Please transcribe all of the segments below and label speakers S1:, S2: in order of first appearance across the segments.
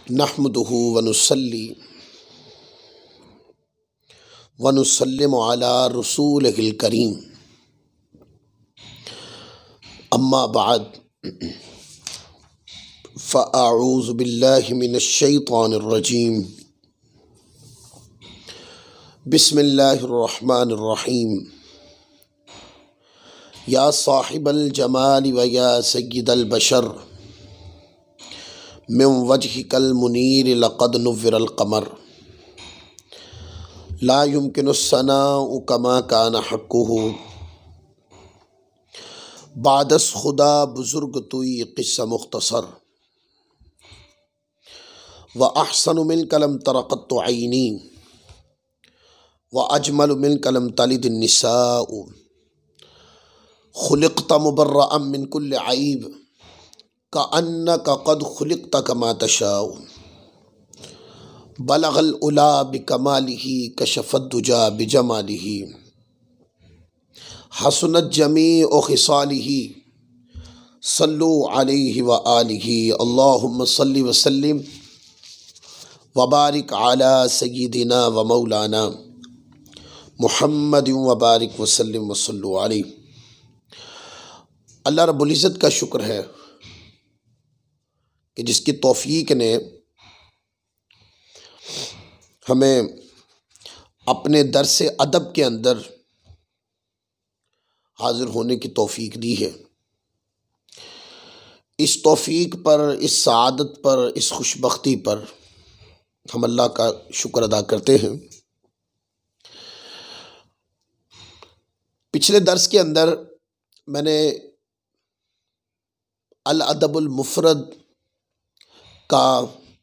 S1: नहमदुहु व नुसल्ली व नुसल्लिमु अला रसूलिहिल करीम। अम्मा बाद फ़अऊज़ु बिल्लाहि मिनश शैतानिर रजीम। बिस्मिल्लाहिर रहमानिर रहीम। या साहिबल जमाल व या सय्यिदल बशर मिन वजहिकल मुनीर लक़द नुव्विरल क़मर ला युमकिनुस सनाउ कमा कान हक़्क़ुहु बादस खुदा बुजुर्ग तुई क़िस्सा मुख्तसर व अहसनु मिन कलम तरक़त्तु ऐनी व अजमलु मिन कलम तलिद निसाउ खुलिक़्त मुबर्रअम मिन कुल्लि ऐब कअन्नका क़द खुलिक़्त कमा तशाउ बलगल उला बिकमालिही कशफ़द दुजा बिजमालिही हसनत जमीउ खिसालिही सल्लु अलैहि व आलिही अल्लाहुम्मा सल्लि व सल्लिम व बारिक अला सय्यिदिना व मौलाना मुहम्मद व बारिक व सल्लिम व सल्लु अलैहि। अल्लाह रब्बुल इज़्ज़त का शुक्र है कि जिसकी तौफ़ीक ने हमें अपने दर्स अदब के अंदर हाज़िर होने की तौफ़ीक दी है। इस तौफ़ीक पर, इस सआदत पर, इस खुशबख्ती पर हम अल्लाह का शुक्र अदा करते हैं। पिछले दर्स के अंदर मैंने अल अदबुल मुफ़रद का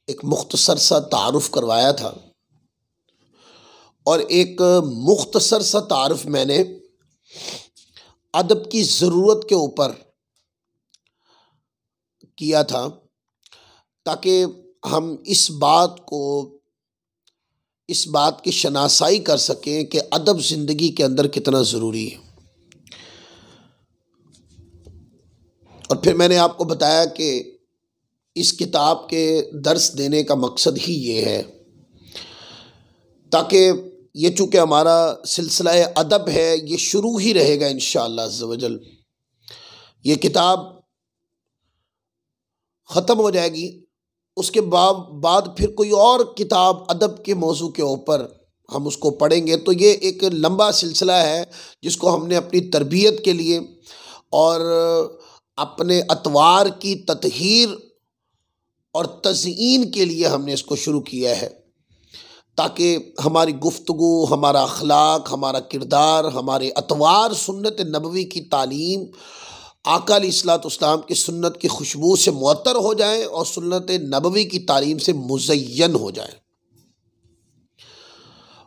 S1: एक मुख्तसर सा तारुफ़ करवाया था और एक मुख्तसर सा तारुफ़ मैंने अदब की ज़रूरत के ऊपर किया था ताकि हम इस बात की शनासाई कर सकें कि अदब ज़िंदगी के अंदर कितना ज़रूरी है। और फिर मैंने आपको बताया कि इस किताब के दर्स देने का मकसद ही ये है ताकि ये चूँकि हमारा सिलसिला अदब है, ये शुरू ही रहेगा इंशाअल्लाह अज़्ज़ व जल। ये किताब ख़त्म हो जाएगी, उसके बाद फिर कोई और किताब अदब के मौजू के ऊपर हम उसको पढ़ेंगे। तो ये एक लंबा सिलसिला है जिसको हमने अपनी तरबियत के लिए और अपने अतवार की तत्हीर और तज़यीन के लिए हमने इसको शुरू किया है ताकि हमारी गुफ्तगू, हमारा अखलाक, हमारा किरदार, हमारे अतवार सुन्नत नबवी की तालीम, आका अलैहिस्सलाम की सुन्नत की खुशबू से मुअत्तर हो जाए और सुन्नत नबवी की तालीम से मुज़य्यन हो जाए।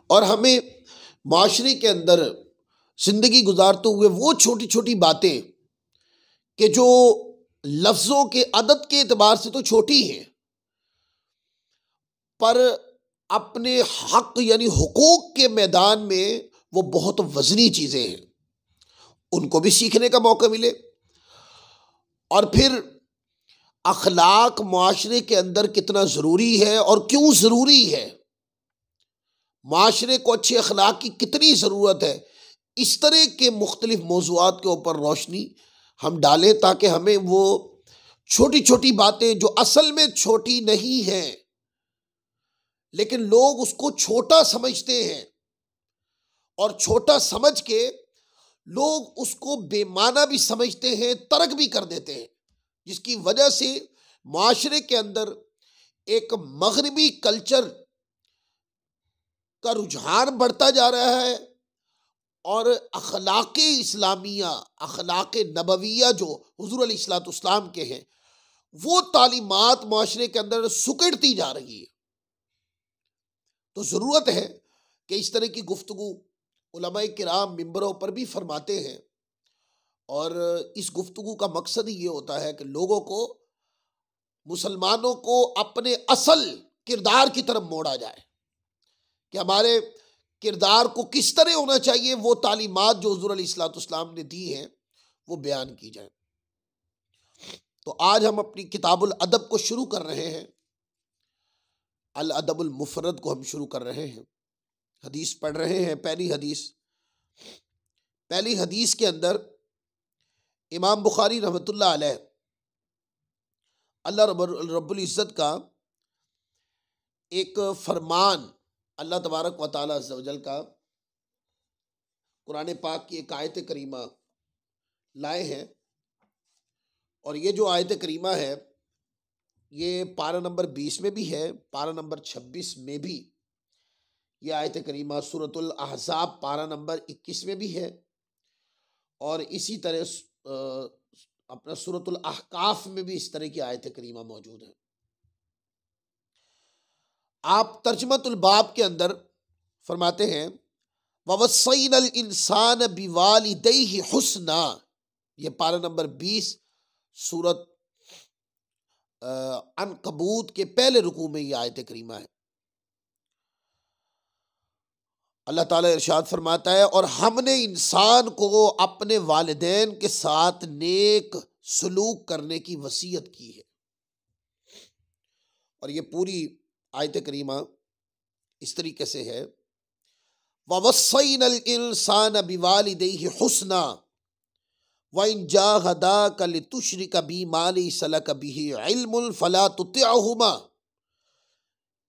S1: और हमें माशरे के अंदर ज़िंदगी गुजारते हुए वो छोटी छोटी बातें कि जो लफ्ज़ों के अदद के एतबार से तो छोटी हैं पर अपने हक़ यानी हुकूक के मैदान में वो बहुत वज़नी चीज़ें हैं, उनको भी सीखने का मौका मिले। और फिर अखलाक माशरे के अंदर कितना ज़रूरी है और क्यों ज़रूरी है, माशरे को अच्छे अखलाक की कितनी ज़रूरत है, इस तरह के मुख्तलिफ़ मौज़ूआत के ऊपर रोशनी हम डालें ताकि हमें वो छोटी छोटी बातें जो असल में छोटी नहीं हैं लेकिन लोग उसको छोटा समझते हैं और छोटा समझ के लोग उसको बेमाना भी समझते हैं, तर्क भी कर देते हैं, जिसकी वजह से माशरे के अंदर एक मगरिबी कल्चर का रुझान बढ़ता जा रहा है और अखलाक़ इस्लामिया, अखलाक़ नबविया जो हुज़ूर अलैहिस्सलाम के हैं, वो तालीमात माशरे के अंदर सुकड़ती जा रही है। तो ज़रूरत है कि इस तरह की गुफ्तगू उलमाए किराम मिंबरों पर भी फरमाते हैं और इस गुफ्तगू का मकसद ही ये होता है कि लोगों को, मुसलमानों को अपने असल किरदार की तरफ मोड़ा जाए कि हमारे किरदार को किस तरह होना चाहिए, वो तालीमात जो हुज़ूर अलैहिस्सलाम ने दी हैं वो बयान की जाए। तो आज हम अपनी किताबुल अदब को शुरू कर रहे हैं अल अदबुल मुफरद को हम शुरू कर रहे हैं। हदीस पढ़ रहे हैं। पहली हदीस के अंदर इमाम बुखारी रहमतुल्लाह अलैह अल्लाह रब्बुल इज़्ज़त का एक फरमान, अल्लाह तबारक व तआला अज़्ज़ व जल का कुरान पाक की एक आयत करीमा लाए हैं। और ये जो आयत करीमा है ये पारा नंबर 20 में भी है, पारा नंबर 26 में भी ये आयत करीमा सूरतुल अहज़ाब पारा नंबर 21 में भी है, और इसी तरह अपना सूरतुल अहकाफ में भी इस तरह की आयत करीमा मौजूद है। आप तर्जमतुल बाब के अंदर फरमाते हैं ववस्सैनल इंसान बिवालिदैहि हुस्ना, ये पारा नंबर 20 सूरत अनकबूत के पहले रुकू में ये आयत करीमा है। अल्लाह ताला इरशाद फरमाता है और हमने इंसान को अपने वालिदैन के साथ नेक सलूक करने की वसीयत की है। और ये पूरी आयत करीमा इस तरीके से है ववस्सैनल इंसान बिवालिदैहि हुस्ना वइन जाहदाक लितुश्रिक बी मा लैसा लक बिही इल्मुन फला तुतिअहुमा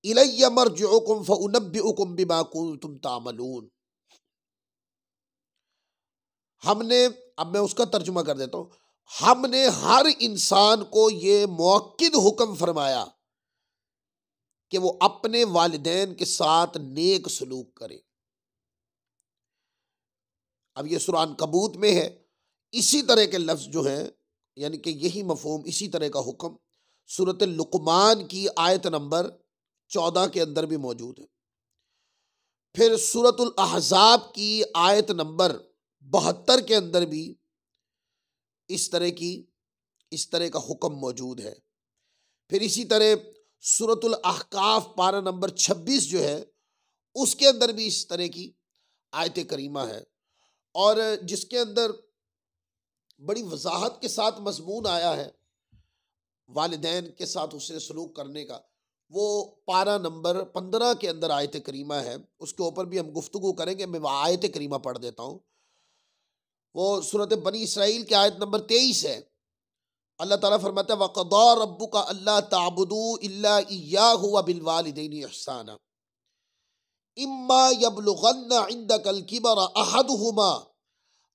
S1: इलय्या मरजिउकुम फउनब्बिउकुम बिमा कुंतुम तामलून। हमने, अब मैं उसका तर्जुमा कर देता हूं, हमने हर इंसान को ये मुअक्किद हुक्म फरमाया कि वो अपने वालिदैन के साथ नेक सलूक करे। अब ये सूरह अनकबूत में है। इसी तरह के लफ्ज जो हैं, यानी कि यही मफहूम, इसी तरह का हुक्म सूरत लुकमान की आयत नंबर 14 के अंदर भी मौजूद है। फिर सूरतुल अहज़ाब की आयत नंबर 72 के अंदर भी इस तरह का हुक्म मौजूद है। फिर इसी तरह सूरतुल अहकाफ पारा नंबर 26 जो है उसके अंदर भी इस तरह की आयत करीमा है, और जिसके अंदर बड़ी वजाहत के साथ मजमून आया है वालिदैन के साथ उसने सलूक करने का। वो पारा नंबर 15 के अंदर आयत करीमा है, उसके ऊपर भी हम गुफ्तगू करेंगे। मैं आयत करीमा पढ़ देता हूँ। वो सूरत बनी इसराइल की आयत नंबर 23 है। अल्लाह ताला फरमाता है वक़दा रब्बुका अल्ला ताबुदू इल्ला इय्याहु व बिल वालिदैनि इहसाना इम्मा यबलुगन्ना इंदकल किबरा अहदुहुमा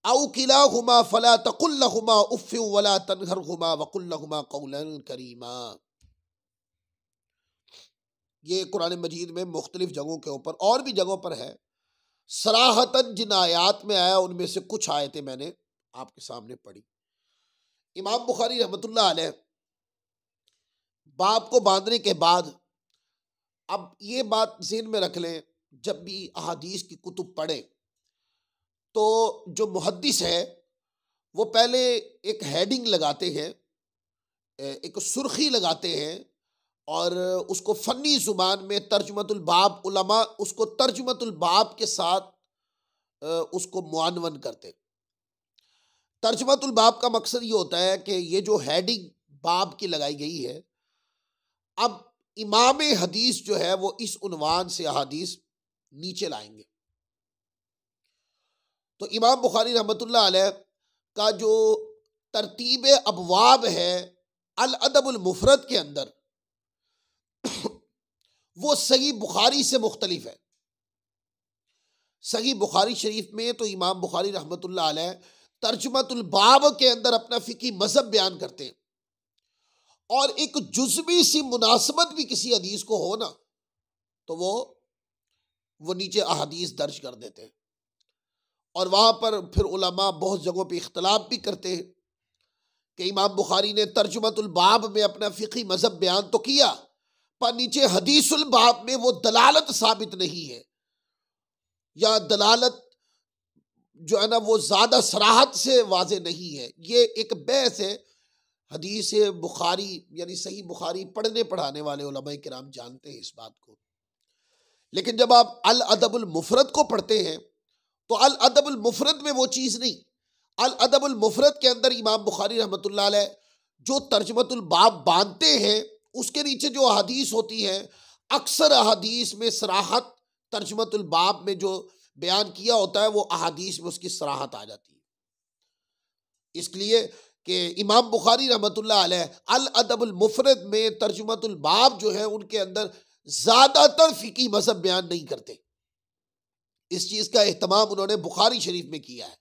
S1: औ किलाहुमा फला तकुल लहुमा उफ़्फ़िन वला तनहरहुमा वकुल लहुमा क़ौलन करीमा। ये कुरान मजीद में मुख्तलिफ जगहों के ऊपर और भी जगहों पर है। सराहतन जिन आयात में आया उनमें से कुछ आयतें मैंने आपके सामने पढ़ी। इमाम बुखारी रहमतुल्लाह अलैह बाप को बांधने के बाद, अब ये बात ज़हन में रख लें, जब भी अहादीस की कुतुब पढ़े तो जो मुहद्दिस है वो पहले एक हेडिंग लगाते हैं, एक सुर्खी लगाते हैं, और उसको फ़न्नी ज़ुबान में तर्जुमतुल बाब, उलमा उसको तर्जुमतुल बाब के साथ उसको मुआनवन करते। तर्जुमतुल बाब का मकसद ये होता है कि ये जो हेडिंग बाब की लगाई गई है, अब इमाम हदीस जो है वो इस उन्वान से अहादीस नीचे लाएंगे। तो इमाम बुखारी रहमतुल्लाह अलैह का जो तरतीब अबवाब है अल अदबुल मुफरद के अंदर वो सही बुखारी से मुख्तलिफ है। सही बुखारी शरीफ में तो इमाम बुखारी रहमतुल्लाह अलैह तर्जुमतुल बाब के अंदर अपना फ़िक़ही मज़हब बयान करते हैं, और एक जुज़वी सी मुनासबत भी किसी हदीस को हो ना तो वो नीचे अहादीस दर्ज कर देते हैं। और वहाँ पर फिर उलमा बहुत जगहों पे इख्तलाफ भी करते हैं कि इमाम बुखारी ने तर्जुमतुल बाब में अपना फ़िक़ही मज़हब बयान तो किया, पर नीचे हदीसुल बाब में वो दलालत साबित नहीं है, या दलालत जो है ना वो ज़्यादा सराहत से वाज़े नहीं है। ये एक बहस है। हदीस बुखारी यानी सही बुखारी पढ़ने पढ़ाने वाले उलमा किराम जानते हैं इस बात को। लेकिन जब आप अल अदबुल मुफरद को पढ़ते हैं तो अल अदबुल मुफरद में वो चीज़ नहीं। अल अदबुल मुफरद के अंदर इमाम बुखारी रहमतुल्लाह अलैह जो तर्जुमतुल बाब बांधते हैं उसके नीचे जो हदीस होती है अक्सर अहादीस में सराहत तर्जुमतुल बाब में जो बयान किया होता है वो अहादीस में उसकी सराहत आ जाती है। इसलिए कि इमाम बुखारी रहमतुल्लाह अलैह अल अदबुल मुफरद में तर्जुमतुल बाब जो है उनके अंदर ज्यादातर फिकी मजहब बयान नहीं करते। इस चीज का एहतमाम उन्होंने बुखारी शरीफ में किया है।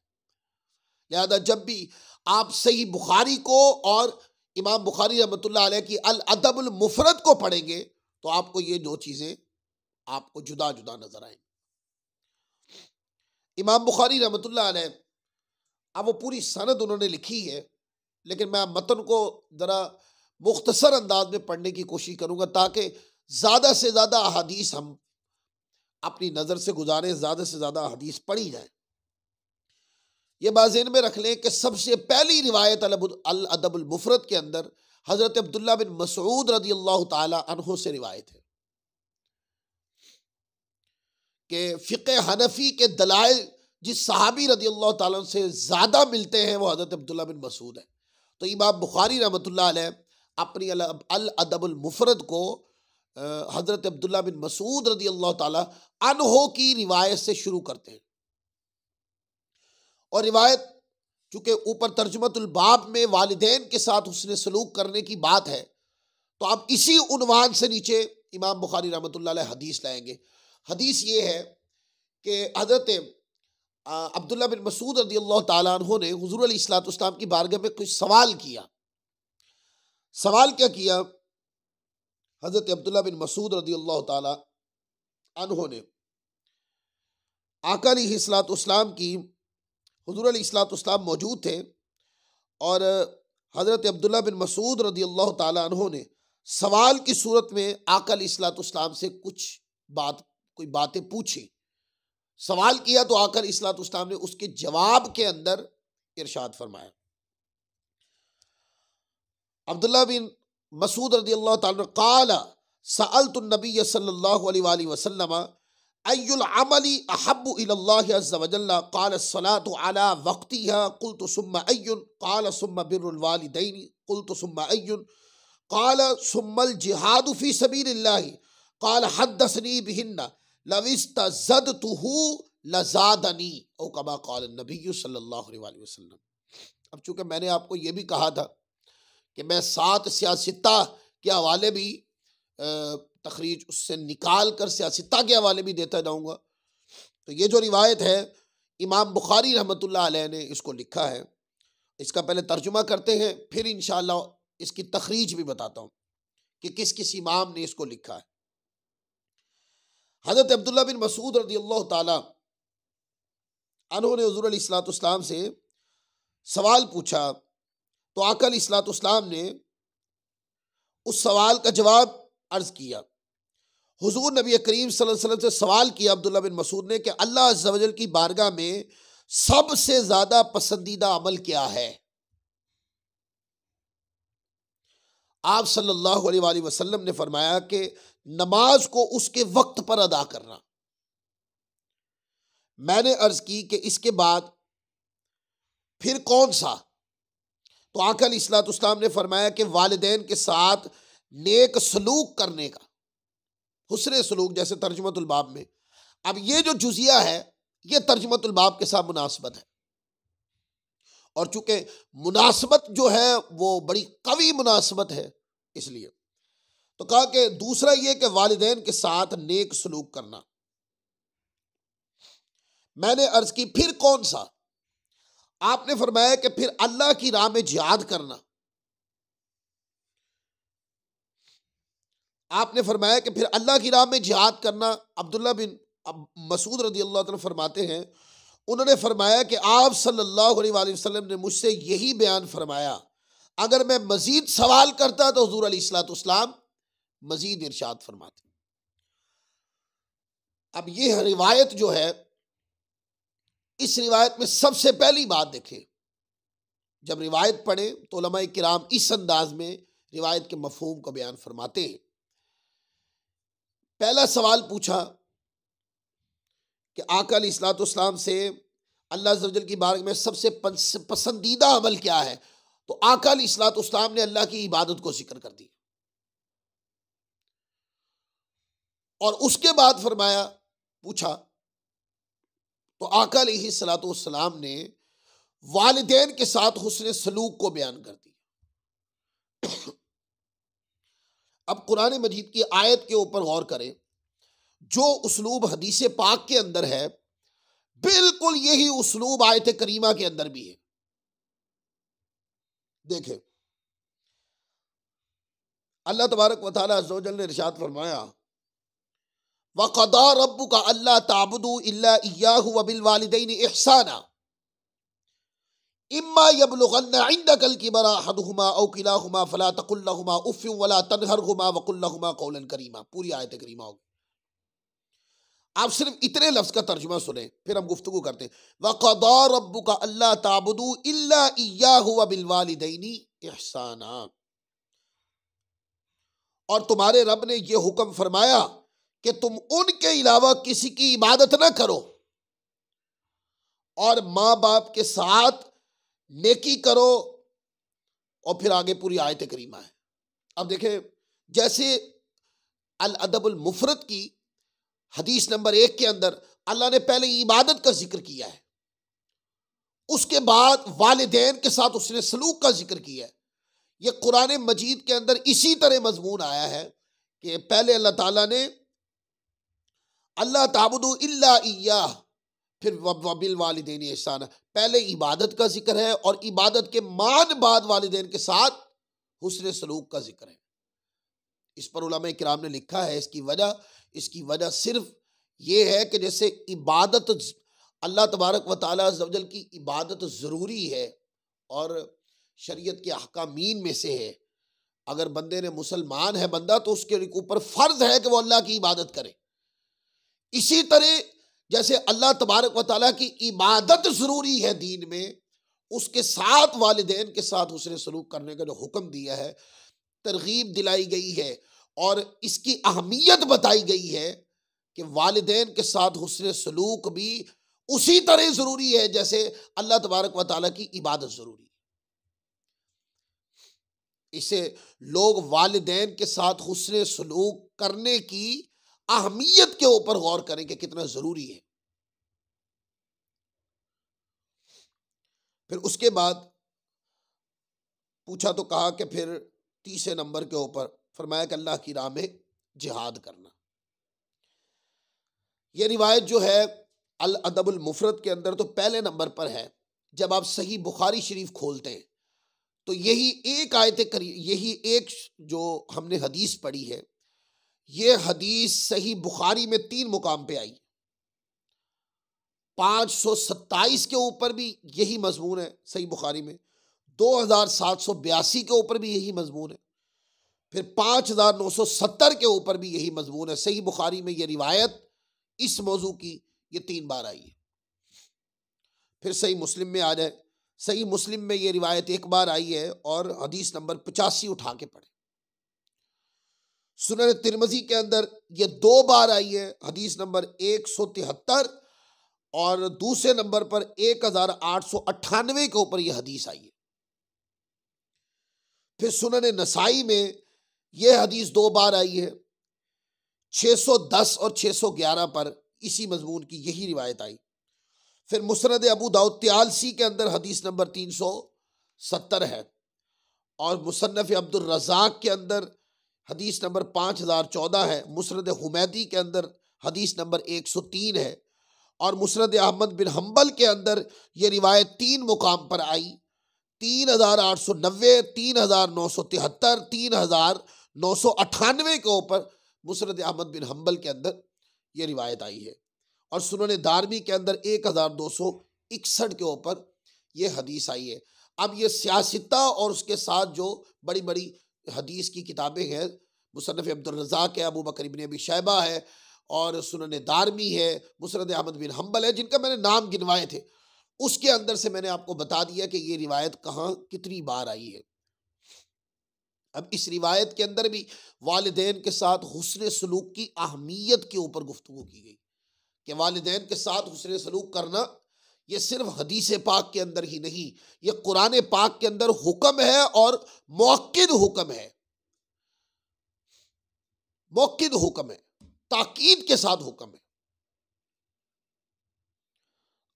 S1: लिहाजा जब भी आप सही बुखारी को और इमाम बुखारी रहमतुल्लाह अलैह की अल अदबुल मुफरद को पढ़ेंगे तो आपको ये दो चीजें आपको जुदा जुदा नजर आएंगी। इमाम बुखारी रहमतुल्लाह अलैह, अब वो पूरी सनद उन्होंने लिखी है, लेकिन मैं मतन को जरा मुख्तसर अंदाज में पढ़ने की कोशिश करूंगा ताकि ज्यादा से ज्यादा अहादीस हम अपनी नजर से गुजारें, ज्यादा से ज्यादा हदीस पढ़ी जाए। ये बात ज़हन में रख लें कि सबसे पहली रिवायत अल अदबुल मुफरद के अंदर हजरत अब्दुल्ला बिन मसऊद रज़ी अल्लाह ताला अन्हु से रिवायत है कि फ़िक़्ह हनफी के दलाइल जिस सहाबी रज़ी अल्लाह ताला से ज़्यादा मिलते हैं वो हजरत अब्दुल्ला बिन मसऊद है। तो इमाम बुखारी रहमतुल्लाह अलैह अपनी अल अदबुल मुफरद को हजरत अब्दुल्ला बिन मसऊद रज़ी अल्लाह ताला अन्हु की रिवायत से शुरू करते हैं। और रिवायत चूंकि ऊपर तर्जुमतुल बाब में वालिदैन के साथ उसने सलूक करने की बात है, तो आप इसी उन्वान से नीचे इमाम बुखारी रहमतुल्लाह अलैह हदीस लाएंगे। हदीस ये है कि हजरत अब्दुल्ला बिन मसऊद रज़ियल्लाहु ताला अन्हु ने हुज़ूर अलैहिस्सलातु वस्सलाम की बारगाह में कुछ सवाल किया। सवाल क्या किया? हजरत अब्दुल्ला बिन मसऊद रज़ियल्लाहु ताला अन्हु ने आका अलैहिस्सलातु वस्सलाम की, हुज़ूर अलैहिस्सलातु वस्सलाम मौजूद थे और हजरत अब्दुल्ला बिन मसऊद रज़ियल्लाहु ताला अन्हु ने सवाल की सूरत में आका अलैहिस्सलातु वस्सलाम से कोई बातें पूछी। सवाल किया तो आका अलैहिस्सलातु वस्सलाम ने उसके जवाब के अंदर इरशाद फरमाया। अब्दुल्ला बिन मसऊद रज़ियल्लाहु ताला क़ाल सअलतु नबी सल्लल्लाहु अलैहि वसल्लम अय्युल अमली अहब्बु इलल्लाहि अज़्ज़ा व जल्ला क़ाल अस्सलातु अला वक़्तिहा क़ुल्तु सुम्मा अय्युन क़ाल सुम्मा बिर्रुल वालिदैनि क़ुल्तु सुम्मा अय्युन क़ाल सुम्मल जिहादु फ़ी सबीलिल्लाहि क़ाल हद्दसनी बिहिन्ना लविस्तज़दतुहु लज़ादनी औ कमा क़ाल नबी सल्लल्लाहु अलैहि वसल्लम। अब चूंकि मैंने आपको ये भी कहा था कि मैं 7 सियासिता के हवाले भी तखरीज उससे निकाल कर सियासिता के हवाले भी देता जाऊंगा, तो ये जो रिवायत है इमाम बुखारी रहमतुल्लाह अलैह ने इसको लिखा है। इसका पहले तर्जुमा करते हैं, फिर इंशाअल्लाह इसकी तखरीज भी बताता हूँ कि किस किस इमाम ने इसको लिखा है। हज़रत अब्दुल्ला बिन मसऊद रज़ियल्लाहु ताला अन्हु ने हुज़ूर अलैहिस्सलातु वस्सलाम से सवाल पूछा तो आका अलैहिस्सलातु वस्सलाम ने उस सवाल का जवाब अर्ज किया। हुजूर नबी करीम सल्लल्लाहु अलैहि वसल्लम से सवाल किया अब्दुल्ला बिन मसऊद ने कि अल्लाह अज़्ज़ा वजल की बारगाह में सबसे ज्यादा पसंदीदा अमल क्या है? आप सल्लल्लाहु अलैहि वसल्लम ने फरमाया कि नमाज को उसके वक्त पर अदा करना। मैंने अर्ज की कि इसके बाद फिर कौन सा? तो आका अलैहिस्सलातु वस्सलाम ने फरमाया कि वालिदैन के साथ नेक सलूक करने का, हुस्ने सलूक, जैसे तर्जुमतुल बाब में। अब ये जो जुजिया है ये तर्जुमतुल बाब के साथ मुनासबत है, और चूंकि मुनासबत जो है वो बड़ी कवी मुनासबत है, इसलिए तो कहा कि दूसरा ये कि वालिदैन के साथ नेक सलूक करना। मैंने अर्ज की फिर कौन सा? आपने फरमाया कि फिर अल्लाह की राह में जिहाद करना। आपने फरमाया कि फिर अल्लाह की राह में जिहाद करना। अब्दुल्ला बिन मसऊद रज़ियल्लाहु ताला फरमाते हैं, उन्होंने फरमाया कि आप सल्लल्लाहु अलैहि वसल्लम ने मुझसे यही बयान फरमाया, अगर मैं मजीद सवाल करता तो हुज़ूर अलैहिस्सलातु वस्सलाम मजीद इरशाद फरमाते। अब ये रिवायत जो है, इस रिवायत में सबसे पहली बात देखें, जब रिवायत पढ़े तो उलमाए किराम इस अंदाज में रिवायत के मफहूम को बयान फरमाते हैं। पहला सवाल पूछा कि आका अलैहिस्सलातु वस्सलाम से अल्लाह अज़्ज़ा वजल की बारगाह में सबसे पसंदीदा अमल क्या है? तो आका अलैहिस्सलातु वस्सलाम ने अल्लाह की इबादत को जिक्र कर दिया। और उसके बाद फरमाया, पूछा तो आका अलैहिस्सलातु वस्सलाम ने वालिदैन के साथ हुस्न सलूक को बयान कर दिया। अब कुरान मजीद की आयत के ऊपर गौर करें, जो उसलूब हदीस पाक के अंदर है बिल्कुल यही उसलूब आयत करीमा के अंदर भी है। देखें, अल्लाह तबारक व तआला अज़्ज़ व जल ने इरशाद फरमाया, वक़दा रब्बुका अल्ला ताबुदू इल्ला इय्याहु व बिल वालिदैनि इहसाना इम्मा यबलुगन्ना इंदकल किबरा अहदुहुमा औ किलाहुमा फला तकुल लहुमा उफ़्फ़िन वला तनहरहुमा वकुल लहुमा क़ौलन करीमा। पूरी आयत करीमा होगी। आप सिर्फ इतने लफ्ज का तर्जुमा सुने, फिर हम गुफ्तगू करते हैं। वक़दा रब्बुका अल्ला ताबुदू इल्ला इय्याहु व बिल वालिदैनि इहसाना, और तुम्हारे रब ने यह हुक्म फरमाया कि तुम उनके अलावा किसी की इबादत ना करो और माँ बाप के साथ नेकी करो। और फिर आगे पूरी आयत करीमा है। अब देखें, जैसे अल अदबुल मुफरद की हदीस नंबर 1 के अंदर अल्लाह ने पहले इबादत का जिक्र किया है, उसके बाद वालिदैन के साथ उसने सलूक का जिक्र किया है। यह कुरान मजीद के अंदर इसी तरह मजमून आया है कि पहले अल्लाह ताला ने अल्लाह ताबुदू इल्ला इय्याह, फिर वबिल वालिदैन इहसाना, पहले इबादत का जिक्र है और इबादत के मान बाद वालिदैन के साथ हुस्न सलूक का जिक्र है। इस पर उलमा किराम ने लिखा है, इसकी वजह सिर्फ ये है कि जैसे इबादत अल्लाह तबारक व तआला अज़्ज़ व जल की इबादत ज़रूरी है और शरीयत के अहकामीन में से है। अगर बंदे ने, मुसलमान है बंदा, तो उसके ऊपर फ़र्ज है कि वो अल्लाह की इबादत करे। इसी तरह जैसे अल्लाह तबारक व तआला की इबादत ज़रूरी है दीन में, उसके साथ वालिदैन के साथ हुस्न सलूक करने का जो हुक्म दिया है, तरगीब दिलाई गई है और इसकी अहमियत बताई गई है कि वालिदैन के साथ हुस्न सलूक भी उसी तरह ज़रूरी है जैसे अल्लाह तबारक व तआला की इबादत ज़रूरी है। इसे लोग वालिदैन के साथ हुस्न सलूक करने की अहमियत के ऊपर गौर करें कि कितना जरूरी है। फिर उसके बाद पूछा तो कहा कि फिर तीसरे नंबर के ऊपर फरमाया कि अल्लाह की राह में जिहाद करना। यह रिवायत जो है अल अदबुल मुफरद के अंदर तो पहले नंबर पर है। जब आप सही बुखारी शरीफ खोलते हैं तो यही एक जो हमने हदीस पढ़ी है, ये हदीस सही बुखारी में 3 मुकाम पे आई। 527 के ऊपर भी यही मजमून है सही बुखारी में, 2782 के ऊपर भी यही मजमून है, फिर 5970 के ऊपर भी यही मजमून है। सही बुखारी में ये रिवायत इस मौजू की ये 3 बार आई है। फिर सही मुस्लिम में आ जाए, सही मुस्लिम में ये रिवायत 1 बार आई है और हदीस नंबर 85 उठा के पढ़े। सुनन तिरमिज़ी के अंदर ये 2 बार आई है, हदीस नंबर 173 और दूसरे नंबर पर 1898 के ऊपर यह हदीस आई है। फिर सुनन नसाई में यह हदीस 2 बार आई है, 610 और 611 पर इसी मजमून की यही रिवायत आई। फिर मुस्नद अबू दाऊद त्यालसी के अंदर हदीस नंबर 370 है और मुसन्नफ अब्दुल रज़ाक के अंदर हदीस नंबर 5014 है। मुस्नद हुमैदी के अंदर हदीस नंबर 103 है और मुस्नद अहमद बिन हम्बल के अंदर ये रिवायत 3 मुकाम पर आई, 3890, 3973, 3998 के ऊपर मुस्नद अहमद बिन हम्बल के अंदर ये रिवायत आई है और सुनन दारमी के अंदर 1261 के ऊपर ये हदीस आई है। अब ये सियासता और उसके साथ जो बड़ी बड़ी हदीस की किताबें हैं, मुसन्नफ अब्दुल रज़ाक है, अबू बकर इब्न अबी शैबा है और सुनन दारमी है, मुस्नद अहमद बिन हम्बल है, जिनका मैंने नाम गिनवाए थे, उसके अंदर से मैंने आपको बता दिया कि ये रिवायत कहाँ कितनी बार आई है। अब इस रिवायत के अंदर भी वालिदैन के साथ हुस्न सलूक की अहमियत के ऊपर गुफ्तगू की गई कि वालिदैन के साथ हुस्न सलूक करना ये सिर्फ हदीस पाक के अंदर ही नहीं, ये कुरान पाक के अंदर हुक्म है और मौक़िद हुक्म है, मौक़िद हुक्म है। ताकीद के साथ हुक्म है।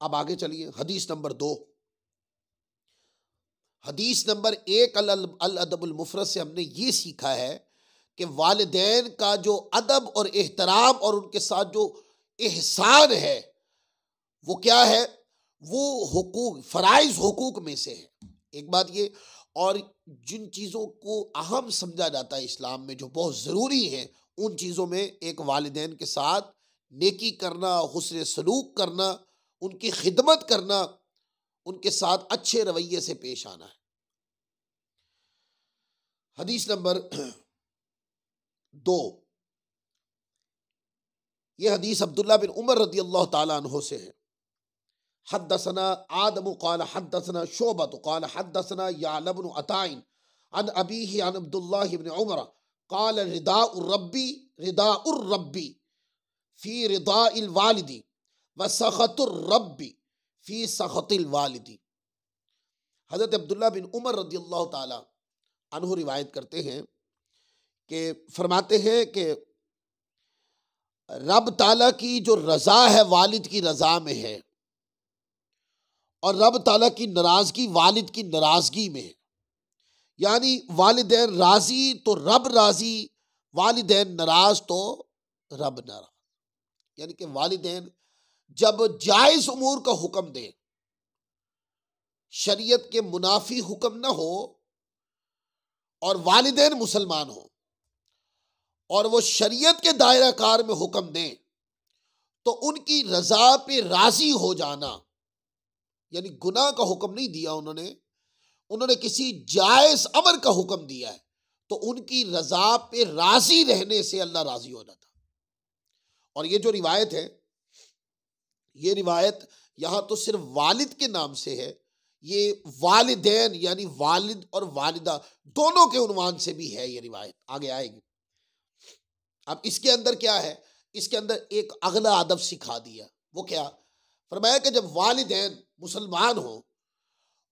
S1: अब आगे चलिए, हदीस नंबर 2। हदीस नंबर 1 अल अदबुल मुफरद से हमने ये सीखा है कि वालिदैन का जो अदब और एहतराम और उनके साथ जो एहसान है वो क्या है, वो हुकूक, फराइज हुकूक में से है। एक बात ये, और जिन चीज़ों को अहम समझा जाता है इस्लाम में जो बहुत ज़रूरी है, उन चीज़ों में एक वालिदैन के साथ नेकी करना, हुस्न सलूक करना, उनकी खिदमत करना, उनके साथ अच्छे रवैये से पेश आना है। हदीस नंबर 2, ये हदीस अब्दुल्ला बिन उमर रदी अल्लाह ताला अन्हो से है। हद्दसना आदम क़ाल हद्दसना शुअबा क़ाल हद्दसना यअला इब्न अताइन अन अबीही अन अब्दुल्लाह इब्न उमर क़ाल रिदाउर रब्बी फी रिदाइल वालिदी व सखतुर रब्बी फी सखतिल वालिदी। हज़रत अब्दुल्ला बिन उमर रदी अल्लाह ताला अन्हु रिवायत करते हैं कि फरमाते हैं कि रब ताला की जो रजा है वालिद की रजा में है, और रब ताला की नाराजगी वालिद की नाराजगी में है। यानी वालिदैन राजी तो रब राजी, वालिदैन नाराज तो रब नाराज। यानी कि वालिदैन जब जायज उमूर का हुक्म दे, शरीयत के मुनाफी हुक्म ना हो, और वालिदैन मुसलमान हो और वो शरीयत के दायरा कार में हुक्म दें, तो उनकी रजा पे राजी हो जाना, यानी गुनाह का हुक्म नहीं दिया उन्होंने किसी जायज अमर का हुक्म दिया है, तो उनकी रजा पे राजी रहने से अल्लाह राजी हो जाता। और ये जो रिवायत है, ये रिवायत यहां तो सिर्फ वालिद के नाम से है, ये वालिदैन यानी वालिद और वालिदा दोनों के उन्वान से भी है, ये रिवायत आगे आएगी। अब इसके अंदर क्या है, इसके अंदर एक अगला अदब सिखा दिया। वो क्या, फरमाया कि जब वालिदैन मुसलमान हो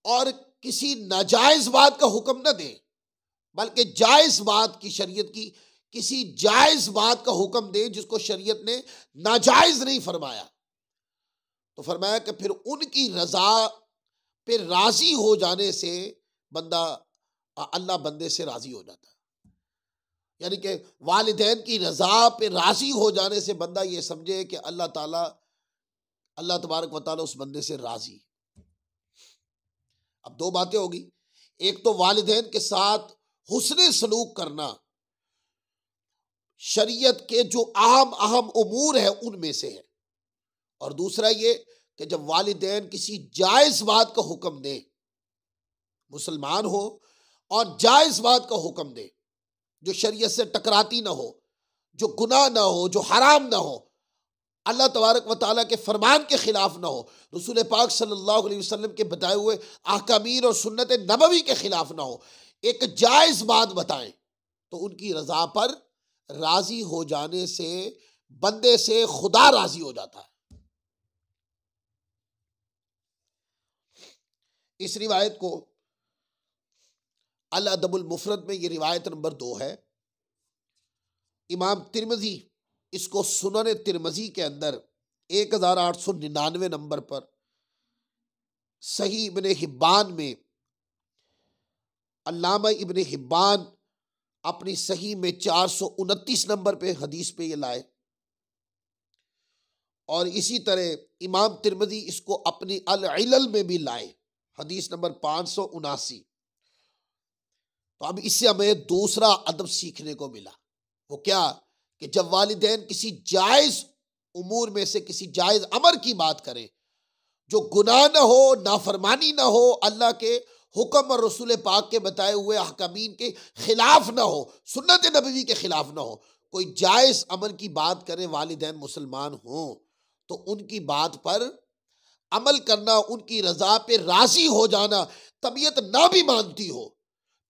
S1: और किसी नाजायज बात का हुक्म न दे, बल्कि जायज बात की, शरीयत की किसी जायज बात का हुक्म दे जिसको शरीयत ने नाजायज नहीं फरमाया, तो फरमाया कि फिर उनकी रजा पे राजी हो जाने से बंदा, अल्लाह बंदे से राजी हो जाता है। यानी कि वालिदैन की रजा पे राजी हो जाने से बंदा ये समझे कि अल्लाह तबारक व तआला उस बंदे से राजी। अब दो बातें होगी, एक तो वालिदैन के साथ हुस्न सलूक करना शरीयत के जो अहम उमूर है उनमें से है, और दूसरा ये कि जब वालिदैन किसी जायज बात का हुक्म दे, मुसलमान हो और जायज बात का हुक्म दे जो शरीयत से टकराती ना हो, जो गुनाह ना हो, जो हराम ना हो, अल्लाह तबारक व तआला के फरमान के खिलाफ ना हो, रसूल पाक सल्लल्लाहु अलैहि वसल्लम के बताए हुए अहकामीर और सुन्नत नबवी के खिलाफ ना हो, एक जायज बात बताएं, तो उनकी रजा पर राजी हो जाने से बंदे से खुदा राजी हो जाता है। इस रिवायत को अल अदबुल मुफरद में, ये रिवायत नंबर 2 है। इमाम तिरमिजी इसको सुनन तिरमिजी के अंदर 1899 नंबर पर, सही इब्ने हिब्बान में अल्लामा इब्ने हिब्बान अपनी सही में 429 नंबर पे हदीस पे ये लाए, और इसी तरह इमाम तिरमिजी इसको अपनी अल इलल में भी लाए, हदीस नंबर 579। तो अब इससे हमें दूसरा अदब सीखने को मिला। वो क्या, कि जब वालिदैन किसी जायज उमूर में से किसी जायज अमर की बात करें जो गुनाह ना हो, नाफरमानी ना हो, अल्लाह के हुक्म और रसूल पाक के बताए हुए अहकामीन के खिलाफ ना हो, सुन्नत नबवी के खिलाफ ना हो, कोई जायज अमर की बात करें, वालिदैन मुसलमान हो, तो उनकी बात पर अमल करना, उनकी रजा पे राजी हो जाना, तबीयत ना भी मानती हो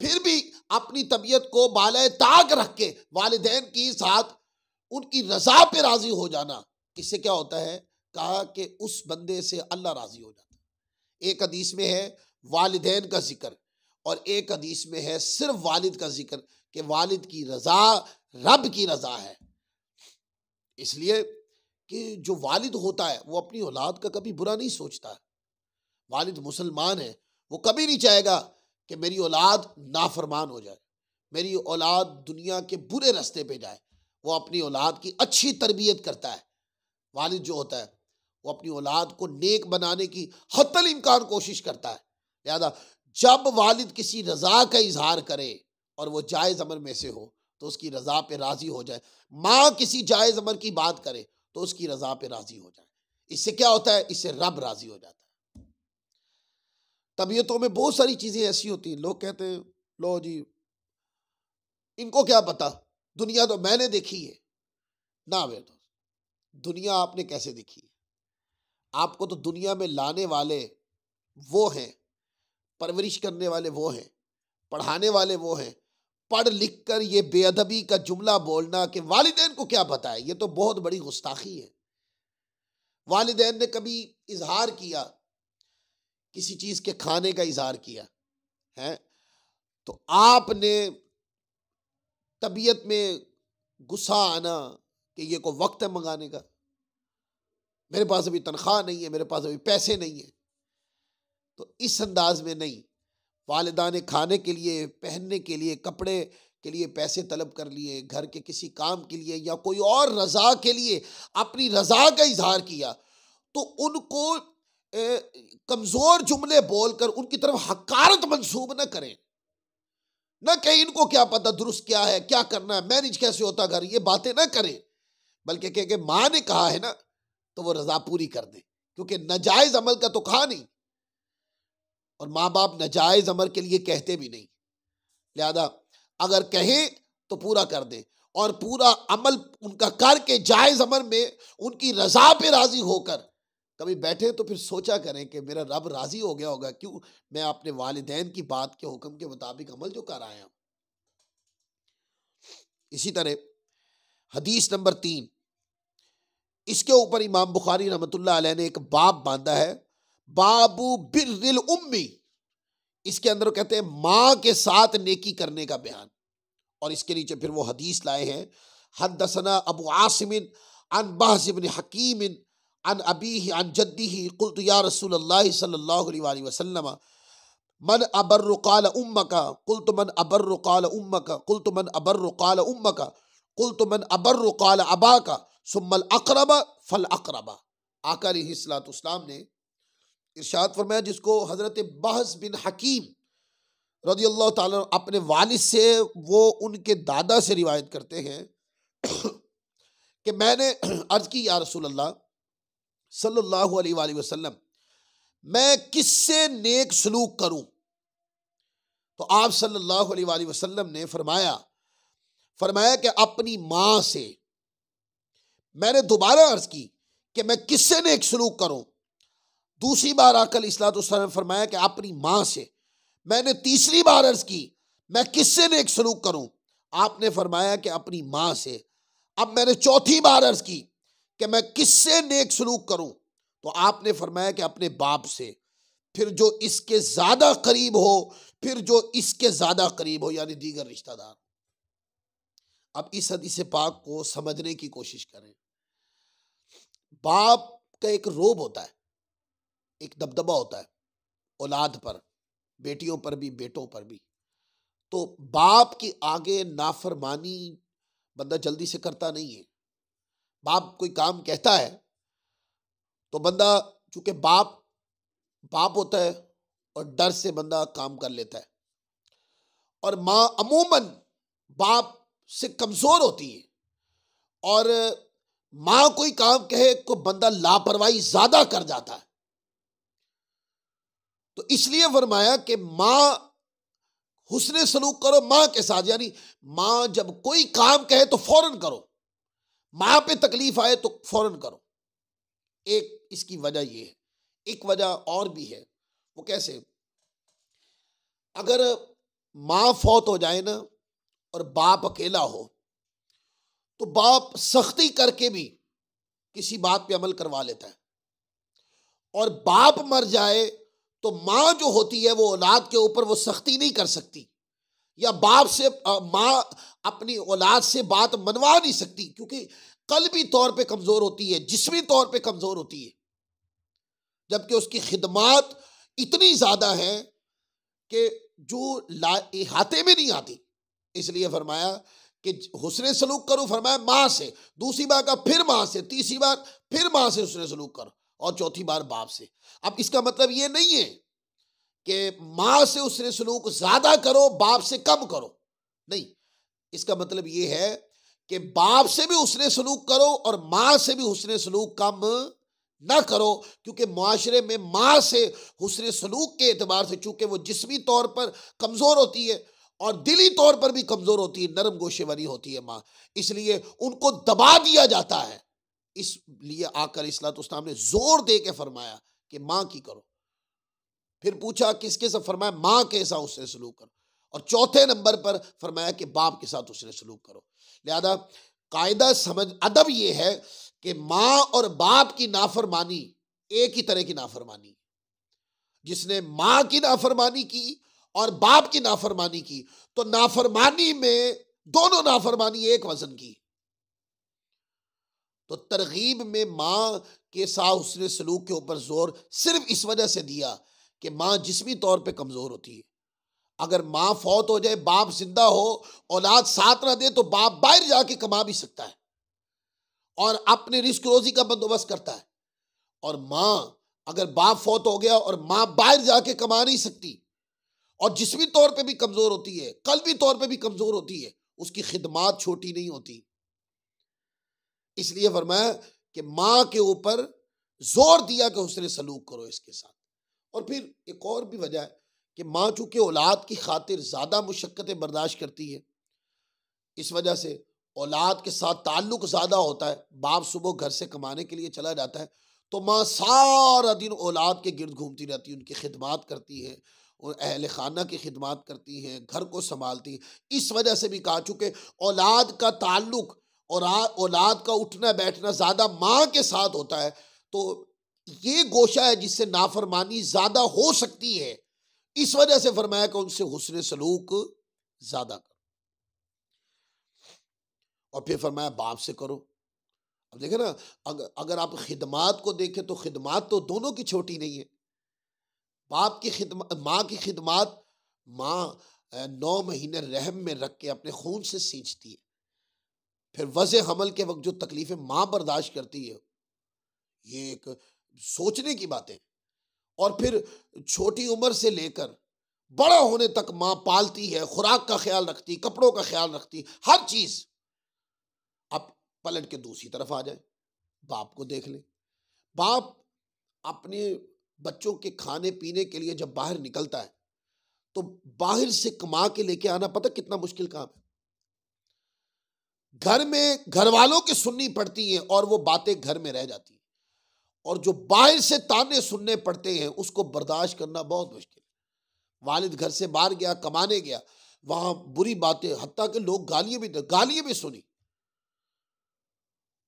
S1: फिर भी अपनी तबीयत को बाले ताक रख के वालिदैन की साथ उनकी रजा पे राजी हो जाना, इससे क्या होता है, कहा कि उस बंदे से अल्लाह राजी हो जाता है। एक हदीस में है वालिदैन का जिक्र, और एक हदीस में है सिर्फ वालिद का जिक्र, कि वालिद की रजा रब की रजा है। इसलिए कि जो वालिद होता है वो अपनी औलाद का कभी बुरा नहीं सोचता है। वालिद मुसलमान है, वो कभी नहीं चाहेगा कि मेरी औलाद नाफरमान हो जाए, मेरी औलाद दुनिया के बुरे रास्ते पे जाए। वो अपनी औलाद की अच्छी तरबियत करता है। वालिद जो होता है वो अपनी औलाद को नेक बनाने की हत्तल इम्कान कोशिश करता है। लिहाजा जब वालिद किसी रजा का इजहार करे और वो जायज अमर में से हो तो उसकी रजा पे राजी हो जाए। माँ किसी जायज अमर की बात करे तो उसकी रजा पे राजी हो जाए। इससे क्या होता है? इससे रब राजी हो जाता है। तबीयतों में बहुत सारी चीजें ऐसी होती हैं, लोग कहते हैं लो जी इनको क्या पता, दुनिया तो मैंने देखी है। ना मेरे दोस्त, दुनिया आपने कैसे देखी है? आपको तो दुनिया में लाने वाले वो हैं, परवरिश करने वाले वो हैं, पढ़ाने वाले वो हैं। पढ़ लिख कर ये बेअदबी का जुमला बोलना कि वालिदैन को क्या पता है, ये तो बहुत बड़ी गुस्ताखी है। वालिदैन ने कभी इजहार किया, किसी चीज के खाने का इजहार किया है, तो आपने तबीयत में गुस्सा आना कि ये को वक्त है मंगाने का, मेरे पास अभी तनख्वाह नहीं है, मेरे पास अभी पैसे नहीं है। तो इस अंदाज में नहीं, वालिदा ने खाने के लिए, पहनने के लिए, कपड़े के लिए पैसे तलब कर लिए, घर के किसी काम के लिए या कोई और रजा के लिए अपनी रजा का इजहार किया, तो उनको कमजोर जुमले बोलकर उनकी तरफ हकारत मंसूब न करें। न कहीं इनको क्या पता दुरुस्त क्या है, क्या करना है, मैनेज कैसे होता घर, ये बातें ना करें। बल्कि कह के माँ ने कहा है ना तो वो रजा पूरी कर दे, क्योंकि नाजायज अमल का तो कहा नहीं और माँ बाप नाजायज अमल के लिए कहते भी नहीं। लिहाजा अगर कहें तो पूरा कर दे और पूरा अमल उनका करके जायज अमल में उनकी रजा पे राजी होकर कभी बैठे तो फिर सोचा करें कि मेरा रब राजी हो गया होगा, क्यों मैं अपने वालिदैन की बात के हुक्म के मुताबिक अमल जो कर आया हूं। इसी तरह हदीस नंबर 3, इसके ऊपर इमाम बुखारी रहमतुल्लाह अलैह ने एक बाब बांधा है, बाबू बिर्रिल उम्मी। इसके अंदर कहते हैं माँ के साथ नेकी करने का बयान, और इसके नीचे फिर वो हदीस लाए हैं, हद्दसना अबू आसिमिन अन बहस इब्न हकीमिन अन अबीही अन जद्दीही कुल्तु या रसूलल्लाह सल्लल्लाहु अलैहि वसल्लम मन अबर्रु क़ाल उम्मका कुल्तु मन अबर्रु क़ाल उम्मका कुल्तु मन अबर्रु क़ाल उम्मका कुल्तु मन अबर्रु क़ाल अबाका सुम्मल अक़रबा फल अक़रबा। आका अलैहिस्सलाम ने इरशाद फरमाया, जिसको हजरत बहस बिन हकीम रज़ियल्लाहु ताला अपने वालिद से, वो उनके दादा से रिवायत करते हैं कि मैंने अर्ज की या रसूल अल्लाह सल्लल्लाहु अलैहि वसल्लम, मैं किससे नेक सलूक करूं? तो आप सल्लल्लाहु अलैहि वसल्लम ने फरमाया कि अपनी माँ से। मैंने दोबारा अर्ज की कि मैं किससे नेक सलूक करूं? दूसरी बार आकल इस्लाम फरमाया कि अपनी माँ से। मैंने तीसरी बार अर्ज की मैं किससे नेक सलूक करूं? आपने फरमाया कि अपनी माँ से। अब मैंने चौथी बार अर्ज की कि मैं किससे नेक सलूक करूं? तो आपने फरमाया कि अपने बाप से, फिर जो इसके ज्यादा करीब हो, फिर जो इसके ज्यादा करीब हो, यानी दीगर रिश्तेदार। अब इस हदीस पाक को समझने की कोशिश करें। बाप का एक रोब होता है, एक दबदबा होता है औलाद पर, बेटियों पर भी, बेटों पर भी। तो बाप की आगे नाफरमानी बंदा जल्दी से करता नहीं है। बाप कोई काम कहता है तो बंदा, चूंकि बाप होता है और डर से बंदा काम कर लेता है, और माँ अमूमन बाप से कमजोर होती है, और माँ कोई काम कहे तो बंदा लापरवाही ज्यादा कर जाता है। तो इसलिए फरमाया कि माँ हुस्ने सलूक करो माँ के साथ, यानी माँ जब कोई काम कहे तो फौरन करो, माँ पे तकलीफ आए तो फौरन करो। एक इसकी वजह ये है। एक वजह और भी है, वो कैसे? अगर माँ फौत हो जाए ना और बाप अकेला हो, तो बाप सख्ती करके भी किसी बात पे अमल करवा लेता है, और बाप मर जाए तो माँ जो होती है वो औलाद के ऊपर वो सख्ती नहीं कर सकती, या बाप से माँ अपनी औलाद से बात मनवा नहीं सकती, क्योंकि कल्बी तौर पे कमजोर होती है, जिस्मी तौर पे कमजोर होती है, जबकि उसकी खिदमात इतनी ज्यादा है कि जो हाथे में नहीं आती। इसलिए फरमाया कि हुस्ने सलूक करो, फरमाया माँ से, दूसरी बार का फिर माँ से, तीसरी बार फिर माँ से हुस्ने सलूक करो, और चौथी बार बाप से। अब इसका मतलब ये नहीं है कि माँ से हुस्ने सलूक ज्यादा करो, बाप से कम करो, नहीं। इसका मतलब ये है कि बाप से भी हुस्ने सलूक करो और माँ से भी हुस्ने सलूक कम ना करो, क्योंकि मुआशरे में माँ से हुस्ने सलूक के एतबार से चूंकि वो जिस्मी तौर पर कमजोर होती है और दिली तौर पर भी कमजोर होती है, नरम गोशेवरी होती है माँ, इसलिए उनको दबा दिया जाता है। इसलिए आकर इस्लाम ने जोर दे के फरमाया कि माँ की करो। फिर पूछा किसके साथ, फरमाया माँ के साथ उसने सलूक करो, और चौथे नंबर पर फरमाया कि बाप के साथ उसने सलूक करो। लिहाजा कायदा समझ अदब यह है कि माँ और बाप की नाफरमानी एक ही तरह की नाफरमानी। जिसने माँ की नाफरमानी की और बाप की नाफरमानी की, तो नाफरमानी में दोनों नाफरमानी एक वजन की। तो तरगीब में माँ के साथ उसने सलूक के ऊपर जोर सिर्फ इस वजह से दिया कि माँ जिस्मी तौर पे कमजोर होती है। अगर माँ फौत हो जाए, बाप जिंदा हो, औलाद साथ ना दे, तो बाप बाहर जाके कमा भी सकता है और अपने रिस्क रोजी का बंदोबस्त करता है। और माँ, अगर बाप फौत हो गया और माँ बाहर जाके कमा नहीं सकती और जिस्मी तौर पे भी कमजोर होती है, कल्बी तौर पे भी कमजोर होती है, उसकी खिदमात छोटी नहीं होती। इसलिए फरमाया कि माँ के ऊपर जोर दिया कि हुस्ने सलूक करो इसके साथ। और फिर एक और भी वजह है कि माँ चूंकि औलाद की खातिर ज्यादा मुशक्कतें बर्दाश्त करती है, इस वजह से औलाद के साथ ताल्लुक ज्यादा होता है। बाप सुबह घर से कमाने के लिए चला जाता है, तो माँ सारा दिन औलाद के गिर्द घूमती रहती है, उनकी खिदमात करती है और अहल खाना की खिदमात करती हैं, घर को संभालती है। इस वजह से भी कहा, चूंकि औलाद का ताल्लुक और औलाद का उठना बैठना ज्यादा माँ के साथ होता है, तो ये गोशा है जिससे नाफरमानी ज्यादा हो सकती है। इस वजह से फरमाया कि उनसे हुस्ने सलूक ज्यादा करो। और फिर फरमाया बाप से करो। अब देखे ना, अगर आप खिदमात को देखें तो खिदमात तो दोनों की छोटी नहीं है। बाप की खिदमत, माँ की खिदमात, माँ 9 महीने रहम में रख के अपने खून से सींचती है, फिर वज़े हमल के वक्त जो तकलीफें माँ बर्दाश्त करती है, ये एक सोचने की बात है। और फिर छोटी उम्र से लेकर बड़ा होने तक माँ पालती है, खुराक का ख्याल रखती, कपड़ों का ख्याल रखती, हर चीज। अब पलट के दूसरी तरफ आ जाए, बाप को देख ले। बाप अपने बच्चों के खाने पीने के लिए जब बाहर निकलता है, तो बाहर से कमा के लेके आना पता कितना मुश्किल काम है। घर में घर वालों की सुननी पड़ती है और वो बातें घर में रह जाती हैं, और जो बाहर से ताने सुनने पड़ते हैं उसको बर्दाश्त करना बहुत मुश्किल है। वालिद घर से बाहर गया, कमाने गया, वहां बुरी बातें, हत्ता के लोग गालियां भी सुनी,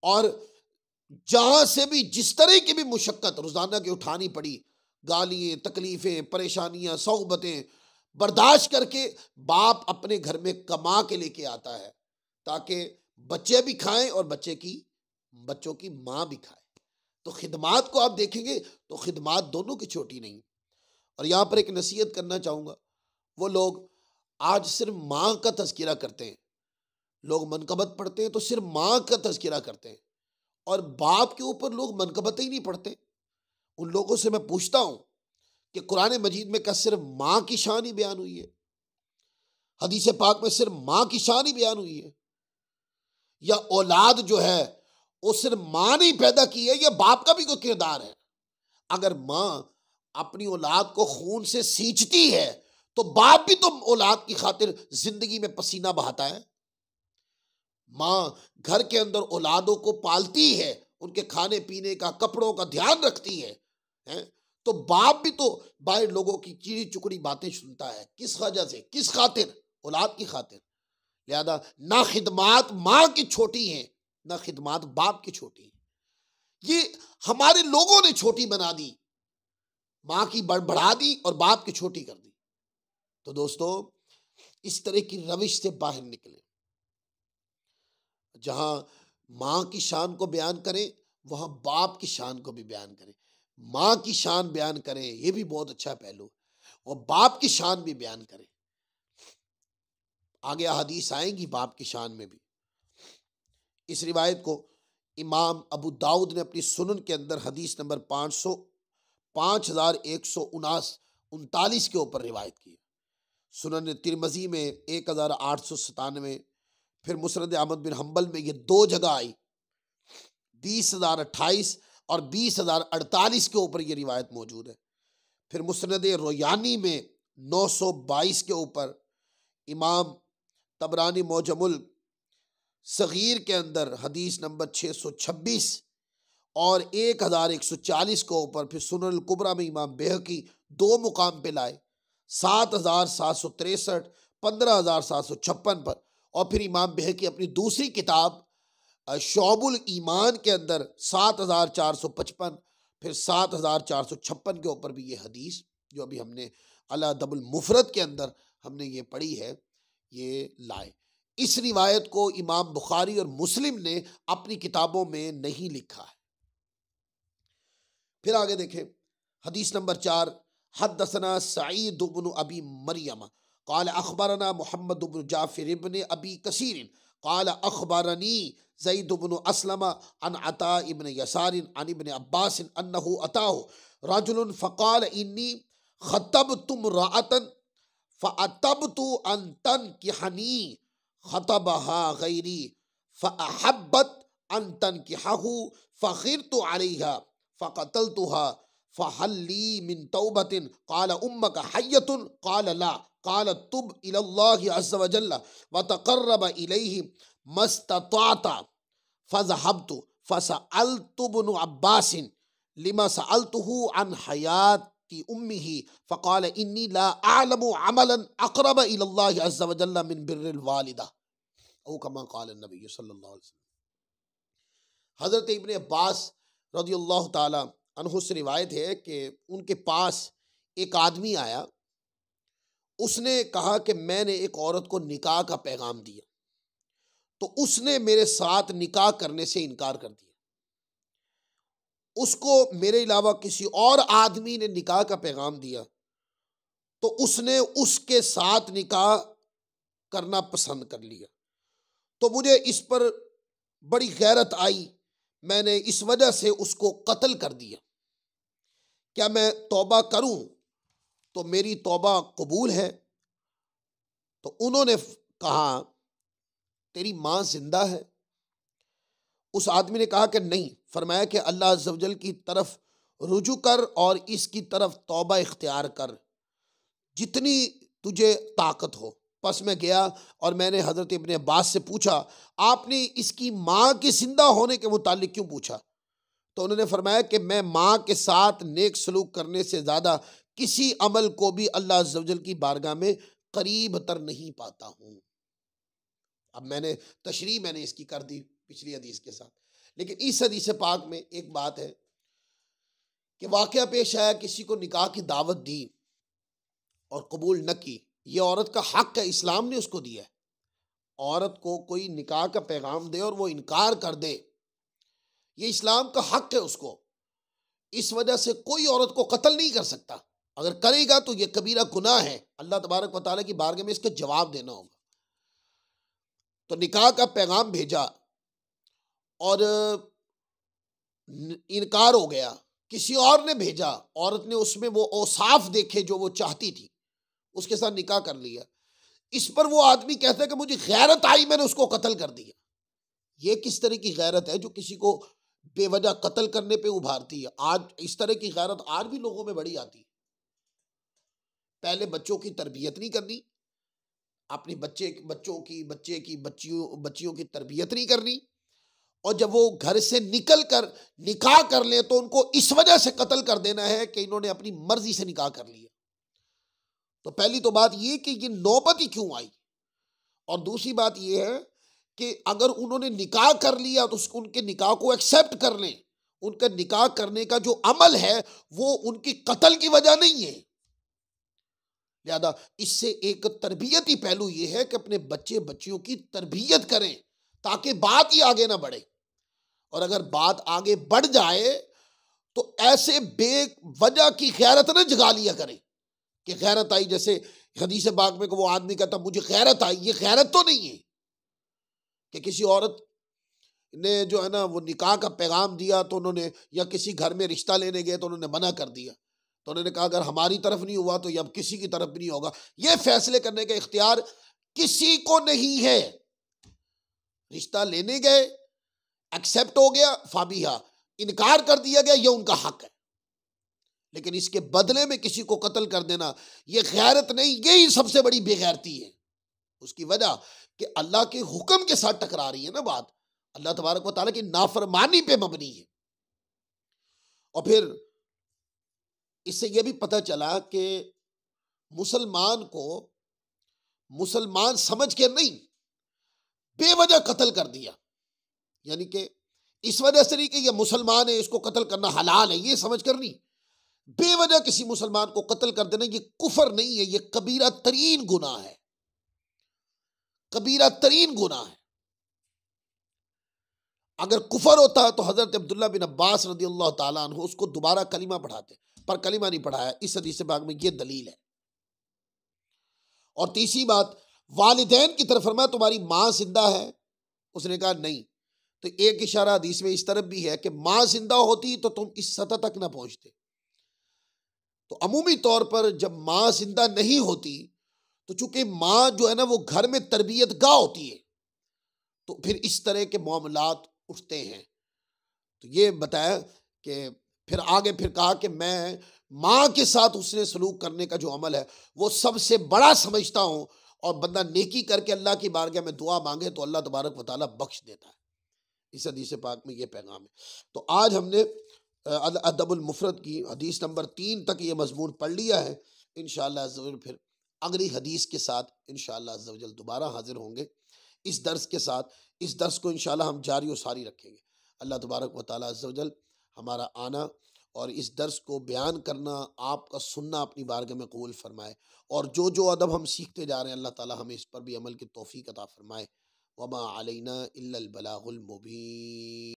S1: और जहां से भी जिस तरह की भी मुशक्कत रोजाना की उठानी पड़ी, गालियां, तकलीफें, परेशानियां, सौबतें बर्दाश्त करके बाप अपने घर में कमा के लेके आता है, ताकि बच्चे भी खाएं और बच्चों की माँ भी खाए। तो खिदमात को आप देखेंगे तो खिदमात दोनों की छोटी नहीं। और यहां पर एक नसीहत करना चाहूंगा, वो लोग आज सिर्फ माँ का तज़किरा करते हैं, लोग मनकबत पढ़ते हैं तो सिर्फ माँ का तज़किरा करते हैं, और बाप के ऊपर लोग मनकबत ही नहीं पढ़ते। उन लोगों से मैं पूछता हूं कि कुरान मजीद में क्या सिर्फ माँ की शान ही बयान हुई है? हदीस पाक में सिर्फ माँ की शान ही बयान हुई है? या औलाद जो है वो सिर्फ माँ ने पैदा की है, या बाप का भी कोई किरदार है? अगर माँ अपनी औलाद को खून से सींचती है, तो बाप भी तो औलाद की खातिर जिंदगी में पसीना बहाता है। माँ घर के अंदर औलादों को पालती है, उनके खाने पीने का, कपड़ों का ध्यान रखती है? तो बाप भी तो बाहर लोगों की चीड़ी चुकड़ी बातें सुनता है। किस वजह से, किस खातिर? औलाद की खातिर। लिहाजा ना खिदमात माँ की छोटी हैं, ना खिदमात बाप की छोटी हैं। ये हमारे लोगों ने छोटी बना दी, माँ की बढ़ा दी और बाप की छोटी कर दी। तो दोस्तों, इस तरह की रविश से बाहर निकले, जहां माँ की शान को बयान करें, वहाँ बाप की शान को भी बयान करें। माँ की शान बयान करें, ये भी बहुत अच्छा पहलू, और बाप की शान भी बयान करें। आगे हदीस आएंगी बाप की शान में भी। इस रिवायत को इमाम अबू दाऊद ने अपनी सुनन के अंदर हदीस नंबर 5139 के ऊपर रिवायत की। सुनन तिरमजी में 1897, फिर मुस्नद अहमद बिन हम्बल में ये 2 जगह आई, 20,028 और 20,048 के ऊपर ये रिवायत मौजूद है। फिर मुस्नद रोयानी में 922 के ऊपर, इमाम तबरानी मौजमुल सगीर के अंदर हदीस नंबर 626 और 1140 के ऊपर, फिर सुनन कुबरा में इमाम बैहकी 2 मुकाम पे लाए, 7,763, 15,756 पर, और फिर इमाम बैहकी अपनी दूसरी किताब शोबुल ईमान के अंदर 7,455, फिर 7,456 के ऊपर भी ये हदीस जो अभी हमने अल अदबुल मुफरद के अंदर हमने ये पढ़ी है, ये लाए। इस रिवायत को इमाम बुखारी और मुस्लिम ने अपनी किताबों में नहीं लिखा है। फिर आगे देखें, हदीस नंबर 4, हद्दसना सईद इब्न अबी मरियम क़ाल अख़बरना मुहम्मद इब्न जाफ़िर इब्न अबी कसीर क़ाल अख़बरनी ज़ैद इब्न अस्लम अन अता इब्न यसार अन इब्न अब्बास अन्नहु अताहु रजुलन फ़क़ाल इन्नी ख़तबतु रअतन फ़अतबतु अन तनकिहनी ख़तबहा गैरी फ़अहब्बत अन तनकिहहु फ़ग़िरतु अलैहा फ़क़तलतुहा फ़हल्ली मिन तौबतिन क़ाल उम्मक हय्यतुन क़ाल ला क़ाल तुब इलल्लाहि अज़्ज़ व जल्ल व तक़र्रब इलैहि मस्तताअत फ़ज़हबतु फ़सअलतु इब्न अब्बास लिमा सअलतुहु अन हयाती उम्मिही फ़क़ाल इन्नी ला अअलमु अमलन अक़रब इलल्लाहि अज़्ज़ व जल्ल मिन बिर्रिल वालिदा औ कमा क़ाल नबी सल्लल्लाहु अलैहि वसल्लम। हज़रत इब्न अब्बास रज़ियल्लाहु ताला अन्हु से रिवायत है कि उनके पास एक आदमी आया, उसने कहा कि मैंने एक औरत को निकाह का पैगाम दिया, तो उसने मेरे साथ निकाह करने से इनकार कर दिया। उसको मेरे अलावा किसी और आदमी ने निकाह का पैगाम दिया, तो उसने उसके साथ निकाह करना पसंद कर लिया। तो मुझे इस पर बड़ी गैरत आई, मैंने इस वजह से उसको कत्ल कर दिया। क्या मैं तौबा करूं तो मेरी तौबा कबूल है? तो उन्होंने कहा तेरी माँ जिंदा है? उस आदमी ने कहा कि नहीं। फरमाया कि अल्लाह अज़्ज़ व जल की तरफ रुजू कर और इसकी तरफ तौबा इख्तियार कर, जितनी तुझे ताकत हो। बस मैं गया और मैंने हज़रत इब्न अब्बास से पूछा, आपने इसकी माँ के जिंदा होने के मुतालिक क्यों पूछा? तो उन्होंने फरमाया कि मैं माँ के साथ नेक सलूक करने से ज़्यादा किसी अमल को भी अल्लाह अज़्ज़ व जल की बारगाह में करीब तर नहीं पाता हूँ। अब मैंने इसकी कर दी पिछली हदीस के साथ, लेकिन इस हदीस पाक में एक बात है कि वाक़या पेश आया, किसी को निकाह की दावत दी और कबूल न की। ये औरत का हक है, इस्लाम ने उसको दिया है। औरत को कोई निकाह का पैगाम दे और वो इनकार कर दे, ये इस्लाम का हक है उसको। इस वजह से कोई औरत को कत्ल नहीं कर सकता। अगर करेगा तो ये कबीरा गुनाह है, अल्लाह तबारक व तआला की बारगाह में इसका जवाब देना होगा। तो निकाह का पैगाम भेजा और इनकार हो गया, किसी और ने भेजा, औरत ने उसमें वो औसाफ देखे जो वो चाहती थी, उसके साथ निकाह कर लिया। इस पर वो आदमी कहता है कि मुझे गैरत आई, मैंने उसको कत्ल कर दिया। ये किस तरह की गैरत है जो किसी को बेवजह कत्ल करने पे उभारती है? आज इस तरह की गैरत आज भी लोगों में बड़ी आती है। पहले बच्चों की तरबियत नहीं करनी, अपनी बच्चियों की तरबियत नहीं करनी, और जब वो घर से निकल कर निकाह कर ले तो उनको इस वजह से कत्ल कर देना है कि इन्होंने अपनी मर्जी से निकाह कर लिया। तो पहली तो बात ये कि ये नौबत ही क्यों आई, और दूसरी बात ये है कि अगर उन्होंने निकाह कर लिया तो उनके निकाह को एक्सेप्ट कर लें। उनका निकाह करने का जो अमल है वो उनकी कत्ल की वजह नहीं है। लिहाजा इससे एक तरबियती पहलू ये है कि अपने बच्चियों की तरबियत करें ताकि बात ही आगे ना बढ़े। और अगर बात आगे बढ़ जाए तो ऐसे बेवजह की गैरत न जगा लिया करे कि गैरत आई, जैसे हदीस पाक में वो आदमी कहता मुझे गैरत आई। ये गैरत तो नहीं है कि किसी औरत ने जो है ना वो निकाह का पैगाम दिया तो उन्होंने, या किसी घर में रिश्ता लेने गए तो उन्होंने मना कर दिया, तो उन्होंने कहा अगर हमारी तरफ नहीं हुआ तो ये अब किसी की तरफ भी नहीं होगा। ये फैसले करने का इख्तियार किसी को नहीं है। रिश्ता लेने गए, एक्सेप्ट हो गया, फाबिहा, इनकार कर दिया गया, ये उनका हक है। लेकिन इसके बदले में किसी को कत्ल कर देना ये गैरत नहीं, यही सबसे बड़ी बेगैरती है। उसकी वजह कि अल्लाह के हुक्म के साथ टकरा रही है ना बात, अल्लाह तबारक व तआला की नाफरमानी पे मबनी है। और फिर इससे यह भी पता चला कि मुसलमान को मुसलमान समझ के नहीं, बेवजह कत्ल कर दिया, यानी कि इस वजह से नहीं कि यह मुसलमान है इसको कत्ल करना हलाल है, ये समझ कर नहीं। बेवजह किसी मुसलमान को कत्ल कर देना ये कुफर नहीं है, ये कबीरा तरीन गुनाह है, कबीरा तरीन गुनाह है। अगर कुफर होता तो हजरत अब्दुल्ला बिन अब्बास रदी अल्लाह ताला अन्हु उसको दोबारा कलीमा पढ़ाते, पर कलीमा नहीं पढ़ाया। इस हदीस पाक में ये दलील है। और तीसरी बात, वालिदैन की तरफ फरमाया तुम्हारी मां जिंदा है, उसने कहा नहीं, तो एक इशारा हदीस में इस तरफ भी है कि मां जिंदा होती तो तुम इस सतह तक ना पहुंचते। तो अमूमी तौर पर जब मां जिंदा नहीं होती तो चूंकि मां जो है ना वो घर में तरबियत गाह होती है, तो फिर इस तरह के मामलात उठते हैं। तो ये बताया कि फिर आगे फिर कहा कि मैं मां के साथ उसने सलूक करने का जो अमल है वो सबसे बड़ा समझता हूं, और बंदा नेकी करके अल्लाह की बारगाह में दुआ मांगे तो अल्लाह तबारक व तआला बख्श देता है। इस हदीस पाक में ये पैगाम है। तो आज हमने अदबुल मुफरद की हदीस नंबर 3 तक ये मजमून पढ़ लिया है। इंशाअल्लाह अज़्ज़ व जल फिर अगली हदीस के साथ इंशाअल्लाह अज़्ज़ व जल दोबारा हाजिर होंगे इस दर्स के साथ। इस दर्स को इंशाअल्लाह हम जारी व सारी रखेंगे। अल्लाह तबारक व तआला अज़्ज़ व जल हमारा आना और इस दर्स को बयान करना, आपका सुनना अपनी बारगाह में कबूल फरमाए, और जो जो अदब हम सीखते जा रहे हैं अल्लाह ताला हमें इस पर भी अमल की तौफीक अता फरमाए। वमा अलैना इल्लल बलागुल मुबीन।